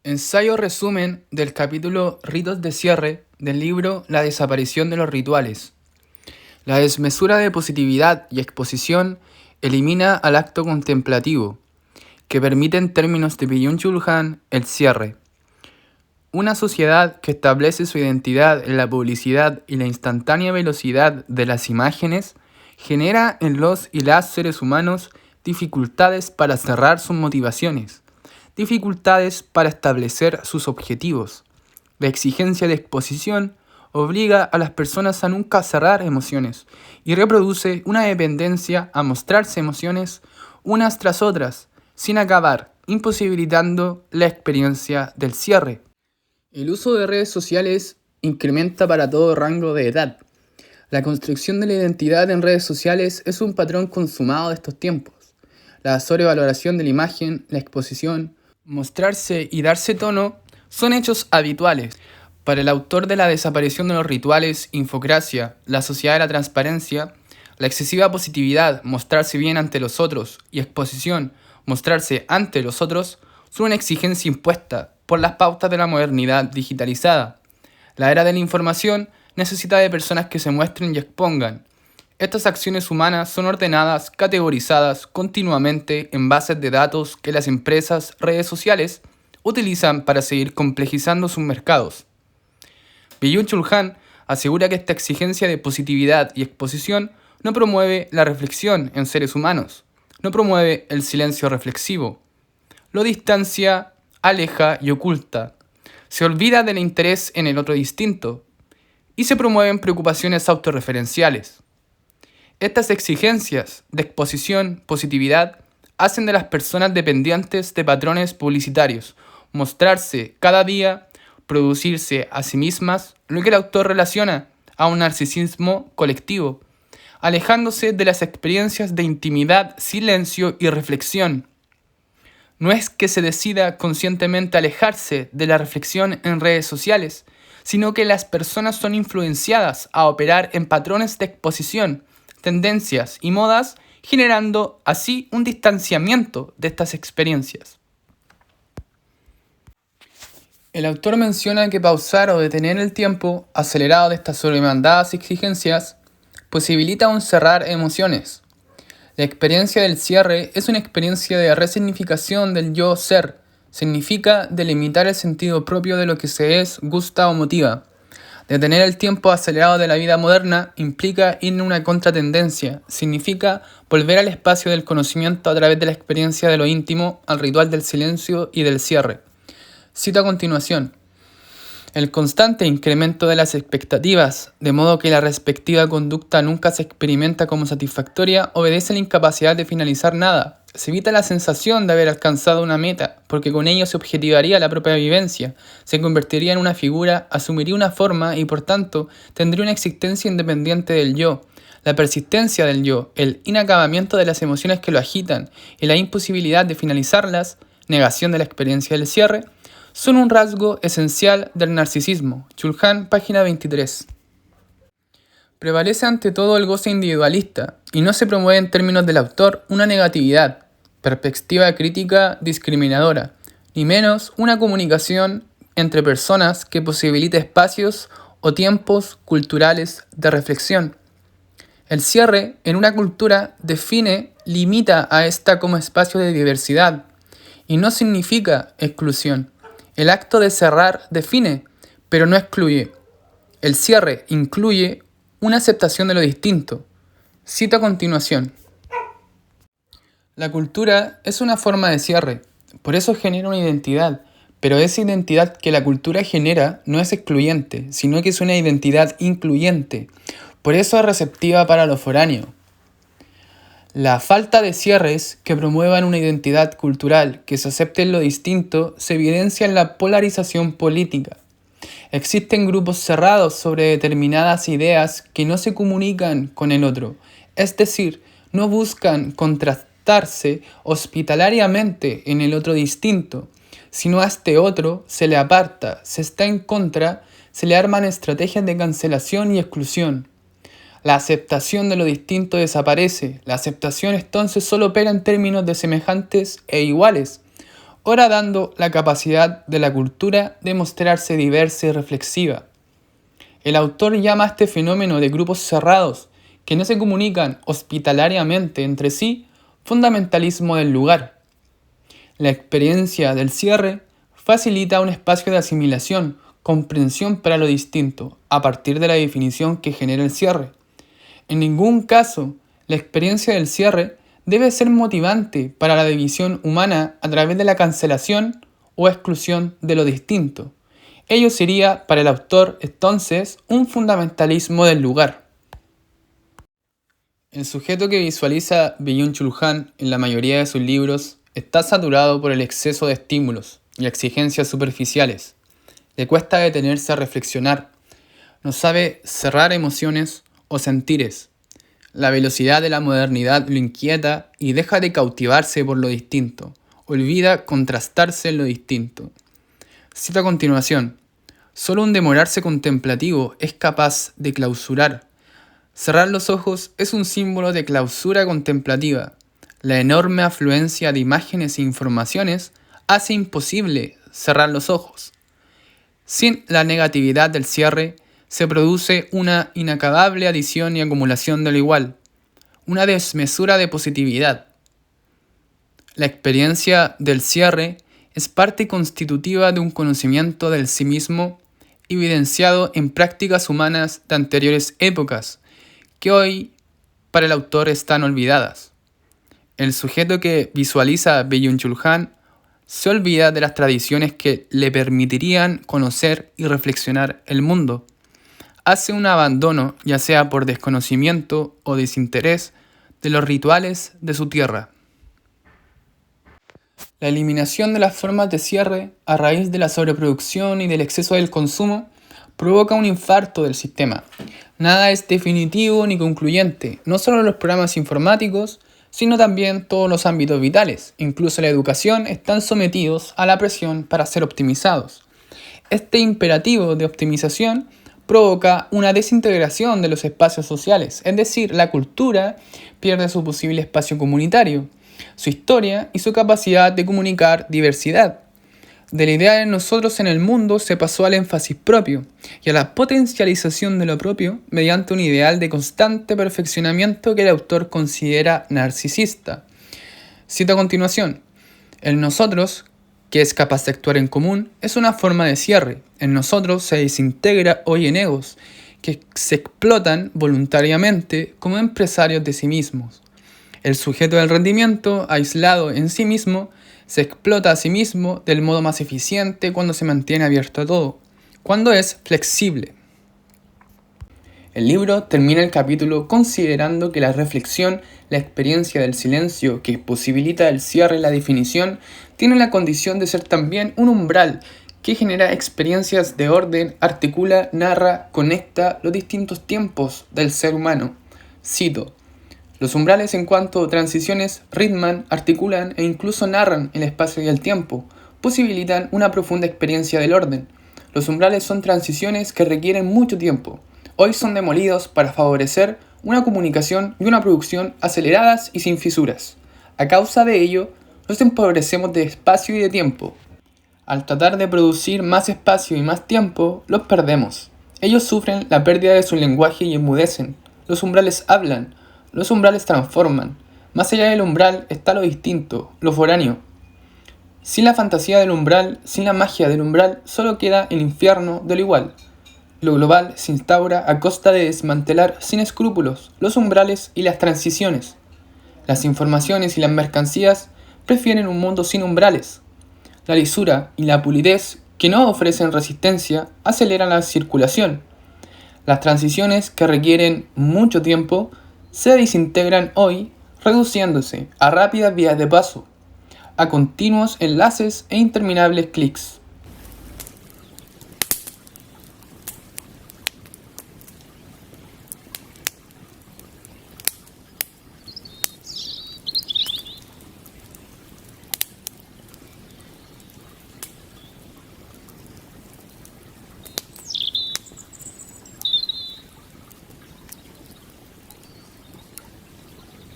Ensayo resumen del capítulo Ritos de cierre del libro La desaparición de los rituales. La desmesura de positividad y exposición elimina al acto contemplativo, que permite en términos de Byung-Chul Han el cierre. Una sociedad que establece su identidad en la publicidad y la instantánea velocidad de las imágenes genera en los y las seres humanos dificultades para cerrar sus motivaciones, dificultades para establecer sus objetivos. La exigencia de exposición obliga a las personas a nunca cerrar emociones y reproduce una dependencia a mostrarse emociones unas tras otras, sin acabar, imposibilitando la experiencia del cierre. El uso de redes sociales incrementa para todo rango de edad. La construcción de la identidad en redes sociales es un patrón consumado de estos tiempos. La sobrevaloración de la imagen, la exposición, mostrarse y darse tono son hechos habituales. Para el autor de La desaparición de los rituales, Infocracia, la sociedad de la transparencia, la excesiva positividad, mostrarse bien ante los otros, y exposición, mostrarse ante los otros, son una exigencia impuesta por las pautas de la modernidad digitalizada. La era de la información necesita de personas que se muestren y expongan. Estas acciones humanas son ordenadas, categorizadas continuamente en bases de datos que las empresas, redes sociales, utilizan para seguir complejizando sus mercados. Byung-Chul Han asegura que esta exigencia de positividad y exposición no promueve la reflexión en seres humanos, no promueve el silencio reflexivo, lo distancia, aleja y oculta, se olvida del interés en el otro distinto y se promueven preocupaciones autorreferenciales. Estas exigencias de exposición, positividad, hacen de las personas dependientes de patrones publicitarios, mostrarse cada día, producirse a sí mismas, lo que el autor relaciona a un narcisismo colectivo, alejándose de las experiencias de intimidad, silencio y reflexión. No es que se decida conscientemente alejarse de la reflexión en redes sociales, sino que las personas son influenciadas a operar en patrones de exposición, tendencias y modas, generando así un distanciamiento de estas experiencias. El autor menciona que pausar o detener el tiempo acelerado de estas sobremandadas exigencias posibilita un cerrar emociones. La experiencia del cierre es una experiencia de resignificación del yo ser, significa delimitar el sentido propio de lo que se es, gusta o motiva. Detener el tiempo acelerado de la vida moderna implica ir en una contratendencia, significa volver al espacio del conocimiento a través de la experiencia de lo íntimo, al ritual del silencio y del cierre. Cito a continuación. El constante incremento de las expectativas, de modo que la respectiva conducta nunca se experimenta como satisfactoria, obedece a la incapacidad de finalizar nada. Se evita la sensación de haber alcanzado una meta, porque con ello se objetivaría la propia vivencia, se convertiría en una figura, asumiría una forma y por tanto tendría una existencia independiente del yo. La persistencia del yo, el inacabamiento de las emociones que lo agitan y la imposibilidad de finalizarlas, negación de la experiencia del cierre, son un rasgo esencial del narcisismo. Chul Han, página 23. Prevalece ante todo el goce individualista, y no se promueve en términos del autor una negatividad, perspectiva crítica discriminadora, ni menos una comunicación entre personas que posibilite espacios o tiempos culturales de reflexión. El cierre en una cultura limita a esta como espacio de diversidad, y no significa exclusión. El acto de cerrar define, pero no excluye. El cierre incluye una aceptación de lo distinto. Cito a continuación. La cultura es una forma de cierre, por eso genera una identidad, pero esa identidad que la cultura genera no es excluyente, sino que es una identidad incluyente, por eso es receptiva para lo foráneo. La falta de cierres que promuevan una identidad cultural que se acepte en lo distinto se evidencia en la polarización política. Existen grupos cerrados sobre determinadas ideas que no se comunican con el otro, es decir, no buscan contrastarse hospitalariamente en el otro distinto, sino a este otro se le aparta, se está en contra, se le arman estrategias de cancelación y exclusión. La aceptación de lo distinto desaparece. La aceptación entonces solo opera en términos de semejantes e iguales. horadando la capacidad de la cultura de mostrarse diversa y reflexiva. El autor llama a este fenómeno de grupos cerrados que no se comunican hospitalariamente entre sí fundamentalismo del lugar. La experiencia del cierre facilita un espacio de asimilación, comprensión para lo distinto, a partir de la definición que genera el cierre. En ningún caso, la experiencia del cierre debe ser motivante para la división humana a través de la cancelación o exclusión de lo distinto. Ello sería, para el autor, entonces, un fundamentalismo del lugar. El sujeto que visualiza Byung-Chul Han en la mayoría de sus libros está saturado por el exceso de estímulos y exigencias superficiales. Le cuesta detenerse a reflexionar. No sabe cerrar emociones o sentires. La velocidad de la modernidad lo inquieta y deja de cautivarse por lo distinto. Olvida contrastarse en lo distinto. Cito a continuación. Solo un demorarse contemplativo es capaz de clausurar. Cerrar los ojos es un símbolo de clausura contemplativa. La enorme afluencia de imágenes e informaciones hace imposible cerrar los ojos. Sin la negatividad del cierre, se produce una inacabable adición y acumulación de lo igual, una desmesura de positividad. La experiencia del cierre es parte constitutiva de un conocimiento del sí mismo evidenciado en prácticas humanas de anteriores épocas, que hoy para el autor están olvidadas. El sujeto que visualiza Byung-Chul Han se olvida de las tradiciones que le permitirían conocer y reflexionar el mundo. Hace un abandono, ya sea por desconocimiento o desinterés, de los rituales de su tierra. La eliminación de las formas de cierre a raíz de la sobreproducción y del exceso del consumo provoca un infarto del sistema. Nada es definitivo ni concluyente, no solo los programas informáticos, sino también todos los ámbitos vitales, incluso la educación, están sometidos a la presión para ser optimizados. Este imperativo de optimización provoca una desintegración de los espacios sociales, es decir, la cultura pierde su posible espacio comunitario, su historia y su capacidad de comunicar diversidad. De la idea de nosotros en el mundo se pasó al énfasis propio y a la potencialización de lo propio mediante un ideal de constante perfeccionamiento que el autor considera narcisista. Cito a continuación: el nosotros, que es capaz de actuar en común, es una forma de cierre. En nosotros se desintegra hoy en egos que se explotan voluntariamente como empresarios de sí mismos. El sujeto del rendimiento, aislado en sí mismo, se explota a sí mismo del modo más eficiente cuando se mantiene abierto a todo, cuando es flexible. El libro termina el capítulo considerando que la reflexión, la experiencia del silencio que posibilita el cierre y la definición, tiene la condición de ser también un umbral que genera experiencias de orden, articula, narra, conecta los distintos tiempos del ser humano. Cito: los umbrales en cuanto a transiciones ritman, articulan e incluso narran el espacio y el tiempo, posibilitan una profunda experiencia del orden. Los umbrales son transiciones que requieren mucho tiempo. Hoy son demolidos para favorecer una comunicación y una producción aceleradas y sin fisuras. A causa de ello, nos empobrecemos de espacio y de tiempo. Al tratar de producir más espacio y más tiempo, los perdemos. Ellos sufren la pérdida de su lenguaje y enmudecen. Los umbrales hablan. Los umbrales transforman. Más allá del umbral está lo distinto, lo foráneo. Sin la fantasía del umbral, sin la magia del umbral, solo queda el infierno de lo igual. Lo global se instaura a costa de desmantelar sin escrúpulos los umbrales y las transiciones. Las informaciones y las mercancías prefieren un mundo sin umbrales. La lisura y la pulidez que no ofrecen resistencia aceleran la circulación. Las transiciones que requieren mucho tiempo se desintegran hoy, reduciéndose a rápidas vías de paso, a continuos enlaces e interminables clics.